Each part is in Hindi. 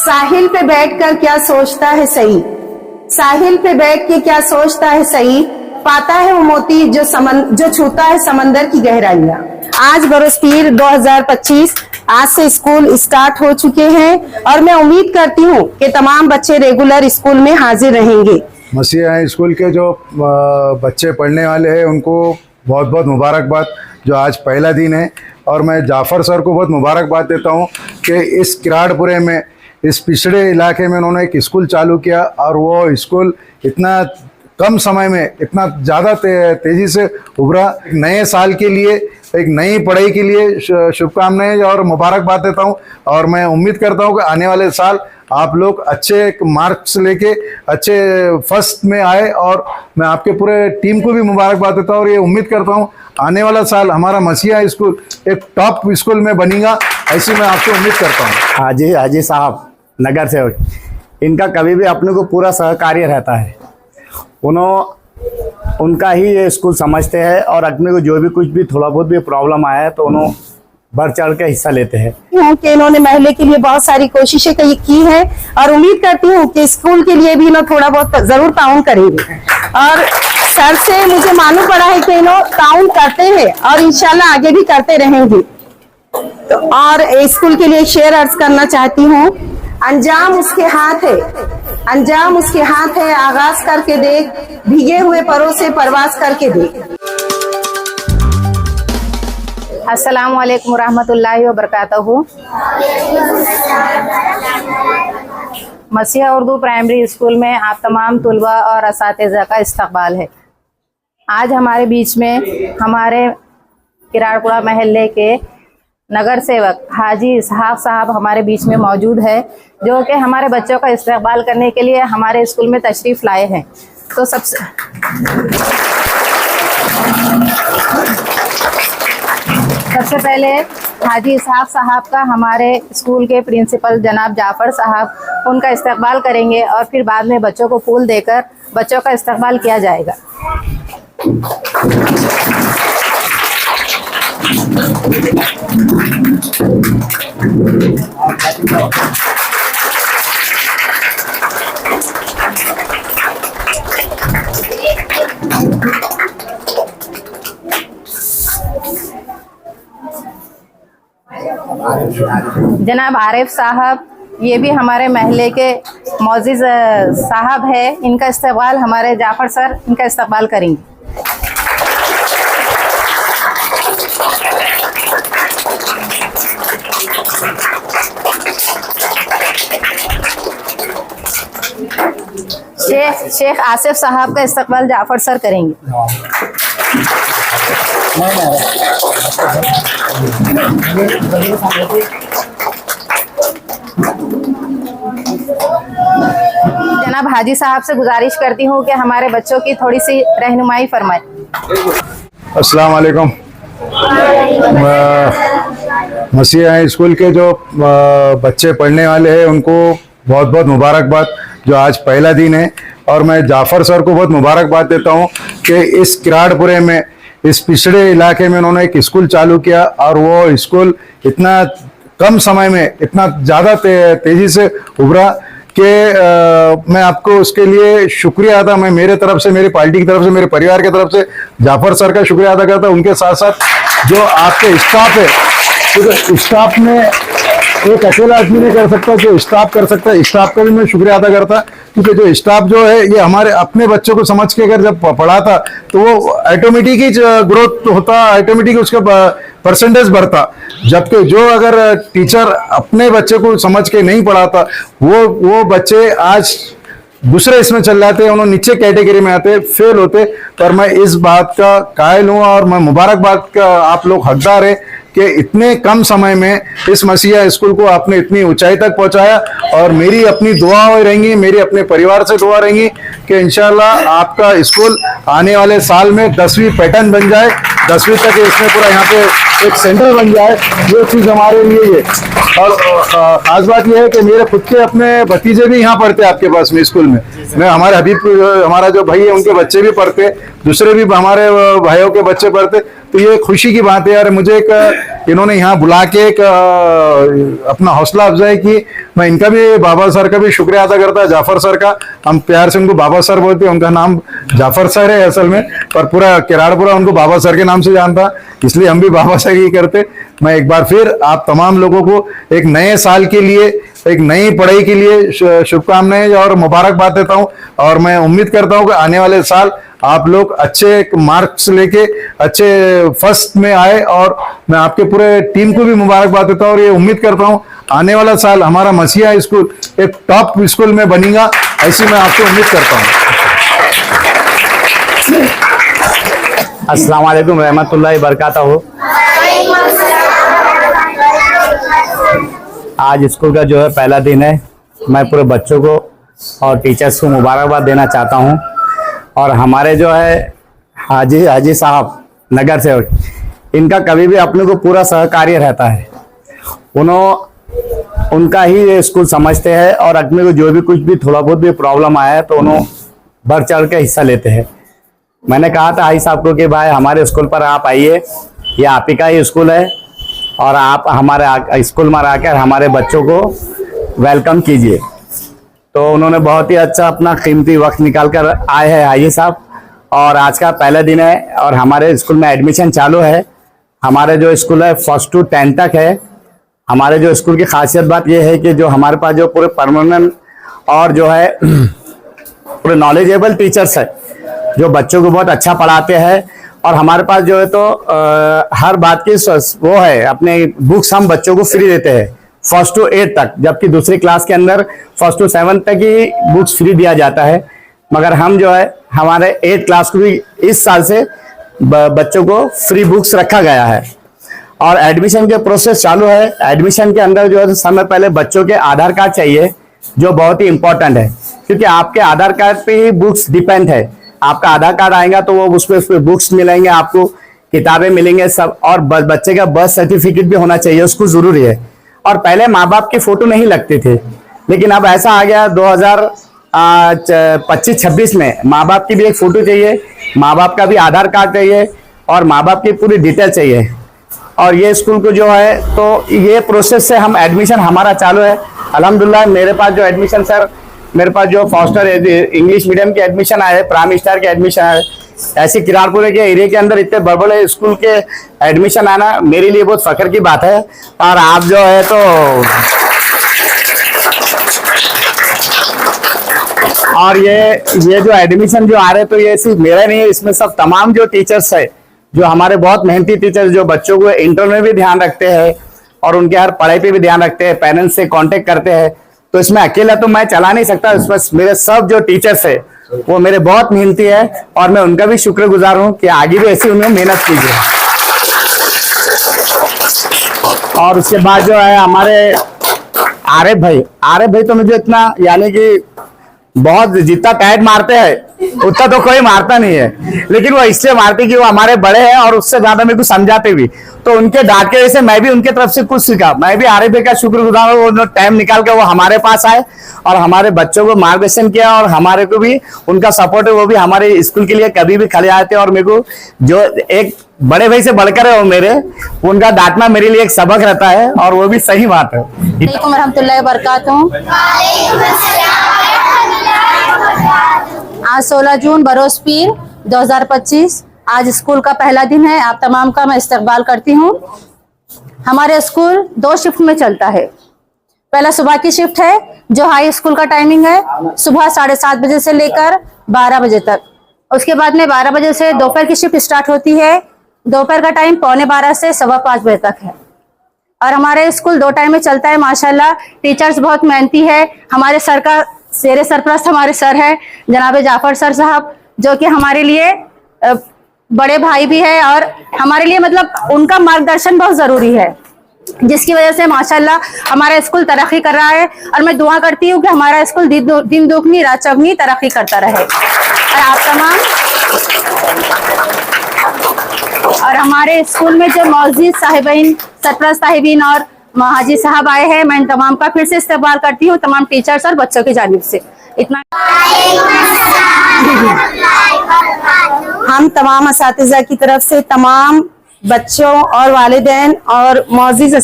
साहिल पे बैठकर क्या सोचता है सही, साहिल पे बैठ के क्या सोचता है सही, पाता है वो मोती जो छूता है समंदर की गहराइयां। आज बरसपीर 2025 आज से स्कूल स्टार्ट हो चुके हैं और मैं उम्मीद करती हूँ कि तमाम बच्चे रेगुलर स्कूल में हाजिर रहेंगे। मसीहा स्कूल के जो बच्चे पढ़ने वाले हैं उनको बहुत बहुत मुबारकबाद, जो आज पहला दिन है। और मैं जाफ़र सर को बहुत मुबारकबाद देता हूँ कि इस किराड़पुरे में, इस पिछड़े इलाके में उन्होंने एक स्कूल चालू किया और वो स्कूल इतना कम समय में इतना ज़्यादा तेज़ी से उभरा। नए साल के लिए, एक नई पढ़ाई के लिए शुभकामनाएं और मुबारकबाद देता हूं। और मैं उम्मीद करता हूं कि आने वाले साल आप लोग अच्छे मार्क्स लेके अच्छे फर्स्ट में आए, और मैं आपके पूरे टीम को भी मुबारकबाद देता हूं और ये उम्मीद करता हूं आने वाला साल हमारा मसीहा स्कूल एक टॉप स्कूल में बनेगा, ऐसी मैं आपसे उम्मीद करता हूँ। हाजी साहब नगर सेवक, इनका कभी भी अपने को पूरा सहकार्य रहता है। उनका ही ये स्कूल समझते हैं और अपने को जो भी कुछ भी थोड़ा बहुत भी प्रॉब्लम आया है तो उन्होंने बढ़ चढ़ के हिस्सा लेते हैं। कि इन्होंने महल्ले के लिए बहुत सारी कोशिशें की हैं और उम्मीद करती हूँ कि स्कूल के लिए भी इन्होंने थोड़ा बहुत जरूर ताउन करेंगे। और सर से मुझे मालूम पड़ा है कि इन्होंने ताउन करते हैं और इंशाल्लाह आगे भी करते रहेंगे। तो और स्कूल के लिए शेयर अर्ज करना चाहती हूँ, अंजाम उसके हाथ है, अंजाम उसके हाथ है, आगाज करके देख, भीगे हुए परों से परवाज करके देख। अस्सलामु अलैकुम रहमतुल्लाहि व बरकातहू। मसीहा उर्दू प्राइमरी स्कूल में आप तमाम तुलबा और असातिज़ा का इस्तकबाल है। आज हमारे बीच में हमारे किराड़पुरा महल्ले के नगर सेवक हाजी इसहाक साहब हमारे बीच में मौजूद है, जो कि हमारे बच्चों का इस्तकबाल करने के लिए हमारे स्कूल में तशरीफ़ लाए हैं। तो सबसे पहले हाजी इसहाक साहब का हमारे स्कूल के प्रिंसिपल जनाब जाफ़र साहब उनका इस्तकबाल करेंगे और फिर बाद में बच्चों को फूल देकर बच्चों का इस्तकबाल किया जाएगा। जनाब आरिफ साहब, ये भी हमारे महल्ले के मोअज़्ज़िज़ साहब है, इनका इस्तकबाल हमारे जाफ़र सर इनका इस्तकबाल करेंगे। शेख आसिफ साहब का इस्तकबाल जाफ़र सर करेंगे। जनाब हाजी साहब से गुजारिश करती हूँ कि हमारे बच्चों की थोड़ी सी रहनुमाई फरमाएं। अस्सलाम वालेकुम। मसीहा स्कूल के जो बच्चे पढ़ने वाले हैं उनको बहुत बहुत मुबारकबाद, जो आज पहला दिन है। और मैं जाफ़र सर को बहुत मुबारकबाद देता हूँ कि इस किराड़पुरे में, इस पिछड़े इलाके में उन्होंने एक स्कूल चालू किया और वो स्कूल इतना कम समय में इतना ज़्यादा तेज़ी से उभरा कि मैं आपको उसके लिए शुक्रिया अदा, मैं मेरे तरफ से, मेरी पार्टी की तरफ से, मेरे परिवार की तरफ से जाफ़र सर का शुक्रिया अदा करता हूँ। उनके साथ साथ जो आपके स्टाफ है, तो स्टाफ में एक अकेला आदमी नहीं कर सकता, जो स्टाफ कर सकता है, स्टाफ का भी मैं शुक्रिया अदा करता, क्योंकि जो स्टाफ जो है ये हमारे अपने बच्चों को समझ के अगर जब पढ़ाता तो वो ऑटोमेटिक ही ग्रोथ होता, ऑटोमेटिक उसका परसेंटेज बढ़ता। जबकि जो अगर टीचर अपने बच्चे को समझ के नहीं पढ़ाता, वो बच्चे आज दूसरे इसमें चल जाते हैं, उन्होंने नीचे कैटेगरी में आते, फेल होते। पर मैं इस बात का कायल हूँ और मैं मुबारकबाद का आप लोग हकदार है कि इतने कम समय में इस मसीहा स्कूल को आपने इतनी ऊंचाई तक पहुंचाया। और मेरी अपनी दुआ रहेंगी, मेरी अपने परिवार से दुआ रहेंगी कि इंशाल्लाह आपका स्कूल आने वाले साल में 10वीं पैटर्न बन जाए, 10वीं तक इसमें पूरा यहाँ पे एक सेंटर बन जाए। ये चीज़ हमारे लिए ये, और खास बात यह है कि मेरे खुद के अपने भतीजे भी यहाँ पढ़ते आपके पास में स्कूल में। मैं हमारे हबीब, हमारा जो भाई है, उनके बच्चे भी पढ़ते। दूसरे भी हमारे भाइयों के बच्चे पढ़ते, तो ये खुशी की बात है यार। मुझे एक इन्होंने यहाँ बुला के एक अपना हौसला अफजाई की। मैं इनका भी, बाबा सर का भी शुक्रिया अदा करता है, जाफर सर का। हम प्यार से उनको बाबा सर बोलते हैं, उनका नाम जाफर सर है असल में, पर पूरा किराड़पुरा उनको बाबा सर के नाम से जानता, इसलिए हम भी बाबा सर ही करते। मैं एक बार फिर आप तमाम लोगों को एक नए साल के लिए, एक नई पढ़ाई के लिए शुभकामनाएं और मुबारकबाद देता हूं। और मैं उम्मीद करता हूं कि आने वाले साल आप लोग अच्छे मार्क्स लेके अच्छे फर्स्ट में आए, और मैं आपके पूरे टीम को भी मुबारकबाद देता हूं। और ये उम्मीद करता हूं आने वाला साल हमारा मसीहा स्कूल एक टॉप स्कूल में बनेगा, ऐसी मैं आपसे उम्मीद करता हूं। अस्सलाम वालेकुम रहमतुल्लाहि बरकातहू। आज स्कूल का जो है पहला दिन है। मैं पूरे बच्चों को और टीचर्स को मुबारकबाद देना चाहता हूं। और हमारे जो है हाजी साहब नगर सेवक, इनका कभी भी अपने को पूरा सहकार्य रहता है। उनका ही ये स्कूल समझते हैं, और अपने को जो भी कुछ भी थोड़ा बहुत भी प्रॉब्लम आया है तो उन्होंने बढ़ चढ़ के हिस्सा लेते हैं। मैंने कहा था हाई साहब को कि भाई हमारे स्कूल पर आप आइए, ये आप ही का ही स्कूल है, और आप हमारे स्कूल में आकर हमारे बच्चों को वेलकम कीजिए। तो उन्होंने बहुत ही अच्छा अपना कीमती वक्त निकाल कर आए हैं हाजी साहब। और आज का पहला दिन है और हमारे स्कूल में एडमिशन चालू है। हमारे जो स्कूल है 1st to 10 तक है। हमारे जो स्कूल की खासियत बात यह है कि जो हमारे पास जो पूरे परमानेंट और जो है पूरे नॉलेजेबल टीचर्स है, जो बच्चों को बहुत अच्छा पढ़ाते हैं। और हमारे पास जो है तो हर बात की वो है, अपने बुक्स हम बच्चों को फ्री देते हैं 1st to 8 तक, जबकि दूसरी क्लास के अंदर 1st to 7 तक ही बुक्स फ्री दिया जाता है। मगर हम जो है हमारे 8 क्लास को भी इस साल से बच्चों को फ्री बुक्स रखा गया है। और एडमिशन के प्रोसेस चालू है। एडमिशन के अंदर जो है समय पहले बच्चों के आधार कार्ड चाहिए, जो बहुत ही इंपॉर्टेंट है, क्योंकि आपके आधार कार्ड पे ही बुक्स डिपेंड है। आपका आधार कार्ड आएगा तो वो उस पर बुक्स मिलेंगे, आपको किताबें मिलेंगे सब। और बच्चे का बर्थ सर्टिफिकेट भी होना चाहिए, उसको जरूरी है। और पहले माँ बाप की फोटो नहीं लगते थे, लेकिन अब ऐसा आ गया 2025-26 में माँ बाप की भी एक फोटो चाहिए, माँ बाप का भी आधार कार्ड चाहिए, और माँ बाप की पूरी डिटेल चाहिए। और ये स्कूल को जो है तो ये प्रोसेस से हम एडमिशन हमारा चालू है। अल्हम्दुलिल्लाह मेरे पास जो एडमिशन सर, मेरे पास जो फॉस्टर इंग्लिश मीडियम के एडमिशन आए, प्राइम स्टार के एडमिशन आए, ऐसे किराड़पुरे के एरिया के अंदर इतने बड़े बड़े स्कूल के एडमिशन आना मेरे लिए बहुत फख्र की बात है। और आप जो है तो और ये जो एडमिशन जो आ रहे तो ये सिर्फ मेरा नहीं है, इसमें सब तमाम जो टीचर्स है, जो हमारे बहुत मेहनती टीचर्स, जो बच्चों को इंटर में भी ध्यान रखते हैं और उनके हर पढ़ाई पे भी ध्यान रखते हैं, पेरेंट्स से कांटेक्ट करते हैं। तो इसमें अकेला तो मैं चला नहीं सकता, इसमें मेरे सब जो टीचर्स है वो मेरे बहुत मेहनती है, और मैं उनका भी शुक्रगुजार हूँ कि आगे भी ऐसी उन्हें मेहनत कीजिए। और उसके बाद जो है हमारे आरिफ भाई तो मुझे इतना, यानी कि बहुत जितना टाइट मारते हैं उतना तो कोई मारता नहीं है, लेकिन वो इसलिए मारते कि वो हमारे बड़े हैं और उससे ज्यादा मेरे को समझाते भी। तो उनके डांट के वजह से मैं भी उनके तरफ से कुछ सीखा। मैं भी आरिफ भाई का शुक्रगुजार हूँ, वो टाइम निकाल के वो हमारे पास आए और हमारे बच्चों को मार्गदर्शन किया, और हमारे को भी उनका सपोर्ट है, वो भी हमारे स्कूल के लिए कभी भी खड़े आते हैं। और मेरे को जो एक बड़े भाई से बढ़कर है वो मेरे, उनका डांटना मेरे लिए एक सबक रहता है, और वो भी सही बात है। वालेकुम रहमतुल्लाहि बरकातहू। आज 16 जून बरोज पीर 2025, आज स्कूल का पहला दिन है। आप तमाम का मैं इस्तकबाल करती हूँ। हमारे स्कूल 2 शिफ्ट में चलता है। पहला सुबह की शिफ्ट है, जो हाई स्कूल का टाइमिंग है सुबह 7:30 बजे से लेकर 12 बजे तक। उसके बाद में 12 बजे से दोपहर की शिफ्ट स्टार्ट होती है। दोपहर का टाइम 12:15 से 5:15 बजे तक है। और हमारे स्कूल 2 टाइम में चलता है। माशाल्लाह टीचर्स बहुत मेहनती है। हमारे सर का शेरे सरपरस्त हमारे सर है जनाब जाफर सर साहब, जो कि हमारे लिए बड़े भाई भी है, और हमारे लिए मतलब उनका मार्गदर्शन बहुत जरूरी है, जिसकी वजह से माशाल्लाह हमारा स्कूल तरक्की कर रहा है। और मैं दुआ करती हूँ कि हमारा स्कूल दिन दुगनी रात चौगनी तरक्की करता रहे। और आप तमाम, और हमारे स्कूल में जो मौजूद साहिबीन, सरपरस्त साहिबीन और हाजी साहब आए हैं, मैं इन तमाम का फिर से इस्तेमाल करती हूँ, तमाम टीचर्स और बच्चों की जानिब से। इतना हम तमाम असातिज़ा की तरफ से तमाम बच्चों और वालिदैन और मौजिज़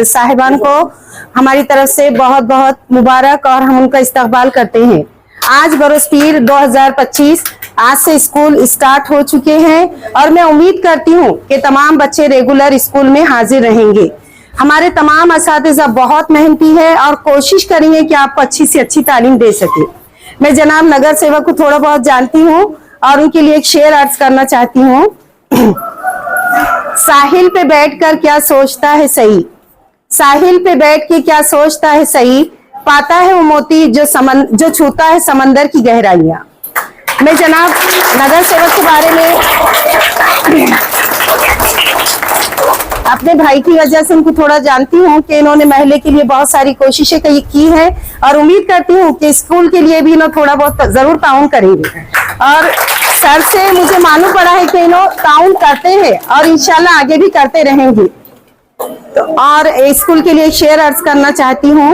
साहिबान को हमारी तरफ से बहुत बहुत मुबारक और हम उनका इस्तकबाल करते हैं। आज बरोज़ पीर 2025 आज से स्कूल स्टार्ट हो चुके हैं और मैं उम्मीद करती हूँ कि तमाम बच्चे रेगुलर स्कूल में हाजिर रहेंगे। हमारे तमाम असातिज़ा बहुत मेहनती है और कोशिश करेंगे कि आपको अच्छी से अच्छी तालीम दे सके। मैं जनाब नगर सेवक को थोड़ा बहुत जानती हूँ और उनके लिए एक शेर अर्ज करना चाहती हूँ। साहिल पे बैठकर क्या सोचता है सही, साहिल पे बैठ के क्या सोचता है सही, पाता है वो मोती जो छूता है समंदर की गहराइयां। मैं जनाब नगर सेवक के बारे में अपने भाई की वजह से उनको थोड़ा जानती हूँ कि इन्होंने महल्ले के लिए बहुत सारी कोशिशें की है और उम्मीद करती हूँ कि स्कूल के लिए भी इन्होंने थोड़ा बहुत जरूर ताउन करेंगे। और सर से मुझे मालूम पड़ा है कि इन्होंने ताउन करते हैं और इंशाल्लाह आगे भी करते रहेंगे। तो और स्कूल के लिए शेर अर्ज करना चाहती हूँ।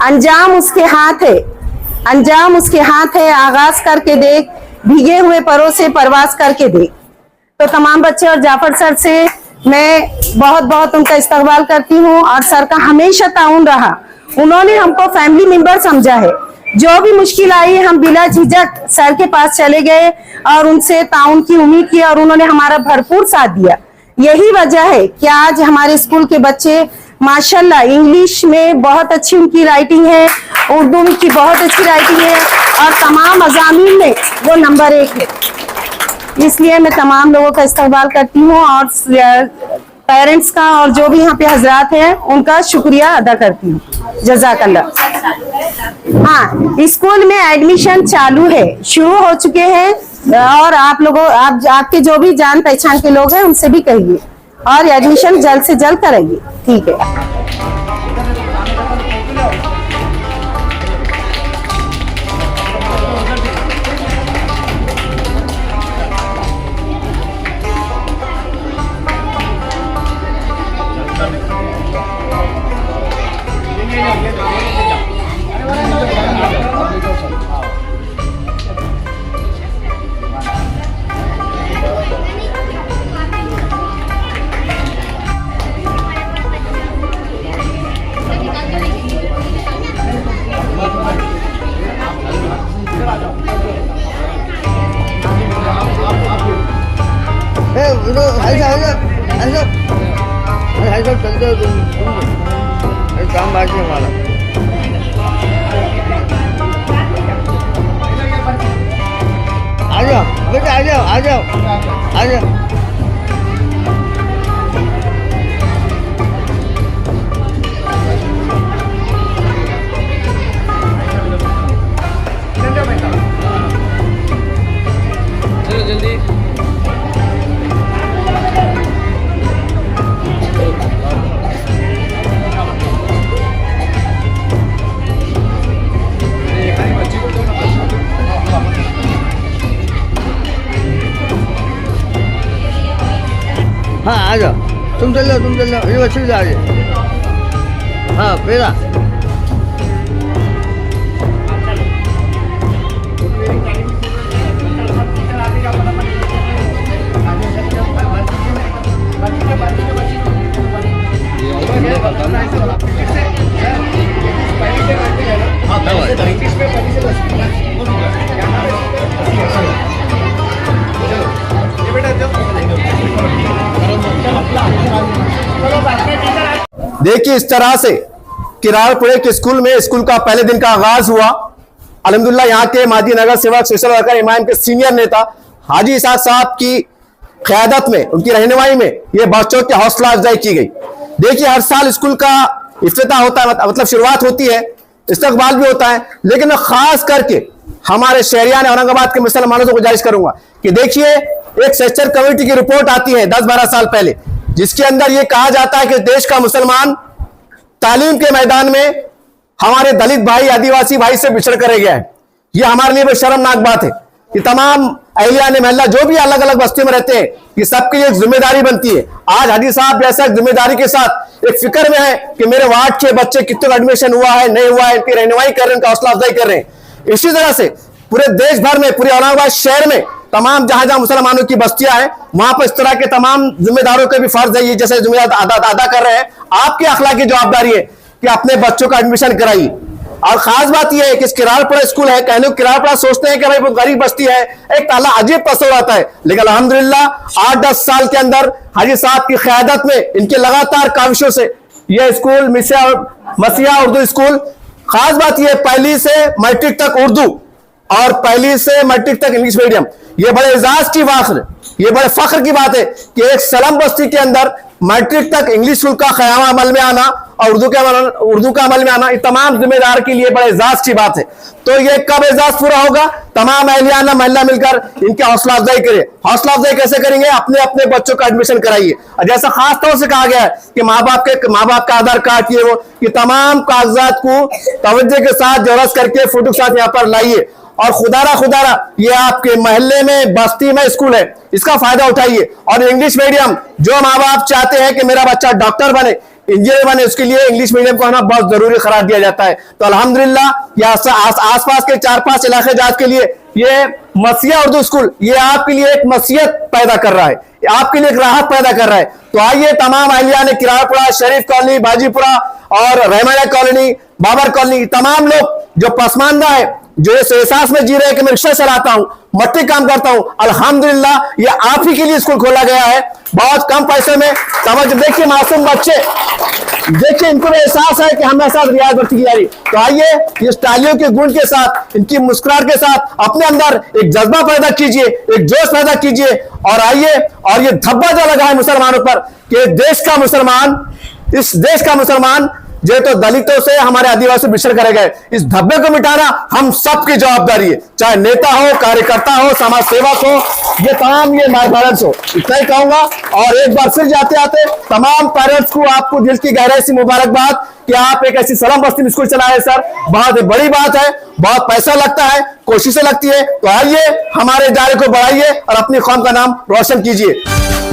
अंजाम उसके हाथ है, अंजाम उसके हाथ है, आगाज करके देख, भीगे हुए परों से परवाज करके देख। तो तमाम बच्चे और जाफर सर से मैं बहुत बहुत उनका इस्तकबाल करती हूँ और सर का हमेशा ताउन रहा। उन्होंने हमको फैमिली मेंबर समझा है। जो भी मुश्किल आई हम बिला झिझक सर के पास चले गए और उनसे ताउन की उम्मीद की और उन्होंने हमारा भरपूर साथ दिया। यही वजह है कि आज हमारे स्कूल के बच्चे माशाल्लाह इंग्लिश में बहुत अच्छी उनकी राइटिंग है, उर्दू की बहुत अच्छी राइटिंग है और तमाम मज़ामीन में वो नंबर 1 है। इसलिए मैं तमाम लोगों का इस्तकबाल करती हूँ और पेरेंट्स का और जो भी यहाँ पे हजरात हैं उनका शुक्रिया अदा करती हूँ। जज़ाकल्लाह। हाँ, स्कूल में एडमिशन चालू है, शुरू हो चुके हैं और आप लोगों आपके जो भी जान पहचान के लोग हैं उनसे भी कहिए और एडमिशन जल्द से जल्द कराइए। ठीक है। चलते हो तुम काम बाकी हमारा। आ जाओ बेटा, आ जाओ आ जाओ आ जाओ। चलो जल्दी। हाँ आ जाओ, तुम चल जाओ, ये बच्चे भी आ जाए। हाँ पेड़ा देखिए इस तरह से किराड़पुरे के स्कूल में स्कूल का पहले दिन का आगाज हुआ। अल्हम्दुलिल्लाह यहाँ के माजी नगर सेवक सोशल वर्कर इमाम के सीनियर नेता हाजी इसाक साहब की क़यादत में, उनकी रहनुमाई में ये बच्चों की हौसला अफजाई की गई। देखिए हर साल स्कूल का इफ्तिताह होता है, मतलब शुरुआत होती है, इस्तकबाल भी होता है, लेकिन मैं खास करके हमारे शहरियान औरंगाबाद के मुसलमानों से गुजारिश करूंगा कि देखिए एक सेक्टर कमेटी की रिपोर्ट आती है 10-12 साल पहले, जिसके अंदर यह कहा जाता है कि देश का मुसलमान तालीम के मैदान में हमारे दलित भाई, आदिवासी भाई से पिछड़ कर गया है। यह हमारे लिए शर्मनाक बात है कि तमाम अहलियान महल्ला जो भी अलग अलग बस्तियों में रहते हैं ये सबकी एक जिम्मेदारी बनती है। आज हाजी साहब जैसा जिम्मेदारी के साथ एक फिक्र में है कि मेरे वार्ड के बच्चे कितने का एडमिशन हुआ है, नहीं हुआ है, इनकी रहनुमाई कर रहे हैं, इनका हौसला अफजाई कर रहे हैं। इसी तरह से पूरे देश भर में, पूरे औरंगाबाद शहर में तमाम जहां जहां मुसलमानों की बस्तियां हैं, वहां पर इस तरह के तमाम जिम्मेदारों के भी फर्ज है, ये जैसे जिम्मेदार अदा कर रहे हैं। आपकी अखलाकी जवाबदारी है कि अपने बच्चों का एडमिशन कराइए। और खास बात यह है कि किराड़पुरा स्कूल है, कहने को किराड़पुरा सोचते हैं कि भाई बहुत गरीब बस्ती है, एक ताला अजीब तस्वर आता है, लेकिन अल्हम्दुलिल्लाह 8-10 साल के अंदर हाजी साहब की क़यादत में, इनके लगातार काविशों से यह स्कूल मसीहा उर्दू स्कूल, खास बात यह पहली से मैट्रिक तक उर्दू और पहली से मैट्रिक तक इंग्लिश मीडियम, ये बड़े एजाज की बात है, ये बड़े फख्र की बात है कि एक सलम बस्ती के अंदर मैट्रिक तक इंग्लिश स्कूल का क़याम अमल में आना और उर्दू का अमल में आना, ये तमाम जिम्मेदार के लिए बड़े एजाज की बात है। तो ये कब एजाज पूरा होगा? तमाम अहलियाना महल्ला मिलकर इनकी हौसला अफजाई करे। हौसला अफजाई कैसे करेंगे? अपने अपने बच्चों का एडमिशन कराइए। और जैसा खास तौर से कहा गया है कि माँ बाप का आधार कार्ड ये वो, ये तमाम कागजात को तवज्जो के साथ जरूरत करके फोटो के साथ यहाँ पर लाइए। और खुदारा ये आपके महल्ले में, बस्ती में स्कूल है, इसका फायदा उठाइए। और इंग्लिश मीडियम, जो माँ बाप चाहते हैं कि मेरा बच्चा डॉक्टर बने, इंजीनियर बने, उसके लिए इंग्लिश मीडियम को आना बहुत जरूरी करार दिया जाता है। तो अल्हम्दुलिल्लाह आसपास के 4-5 इलाके जात के लिए ये मसीहा उर्दू स्कूल ये आपके लिए एक मसीहत पैदा कर रहा है, आपके लिए एक राहत पैदा कर रहा है। तो आइए तमाम अहलिया ने किराड़पुरा, शरीफ कॉलोनी, बाजीपुरा और रहमाना कॉलोनी, बाबर कॉलोनी, तमाम लोग जो पसमानदा है, जो इस एहसास में जी रहे हैं कि मैं रिक्शा चलाता हूं, मट्टी काम करता हूं, अल्हम्दुलिल्लाह ये आप ही के लिए स्कूल खोला गया है, बहुत कम पैसे में। समझ देखिए मासूम बच्चे, देखिए इनको भी एहसास है कि हमारे साथ रियायत बरती जा रही। तो आइए इस तालियों के गुण के साथ, इनकी मुस्कुराहट के साथ अपने अंदर एक जज्बा पैदा कीजिए, एक जोश पैदा कीजिए और आइए। और ये धब्बा जो लगा है मुसलमानों पर कि देश का मुसलमान, इस देश का मुसलमान जो तो दलितों से, हमारे आदिवासी बिछड़ करे गए, इस धब्बे को मिटाना हम सबकी जवाबदारी है, चाहे नेता हो, कार्यकर्ता हो, समाज सेवक हो, ये तमाम ये माय पेरेंट्स हो। इतना ही कहूंगा। और एक बार फिर जाते आते तमाम पेरेंट्स को आपको दिल की गहराई से मुबारकबाद कि आप एक ऐसी सलाम बस्ती में स्कूल चलाए सर, बहुत बड़ी बात है, बहुत पैसा लगता है, कोशिशें लगती है। तो आइए हमारे इदारे को बढ़ाइए और अपनी कौम का नाम रोशन कीजिए।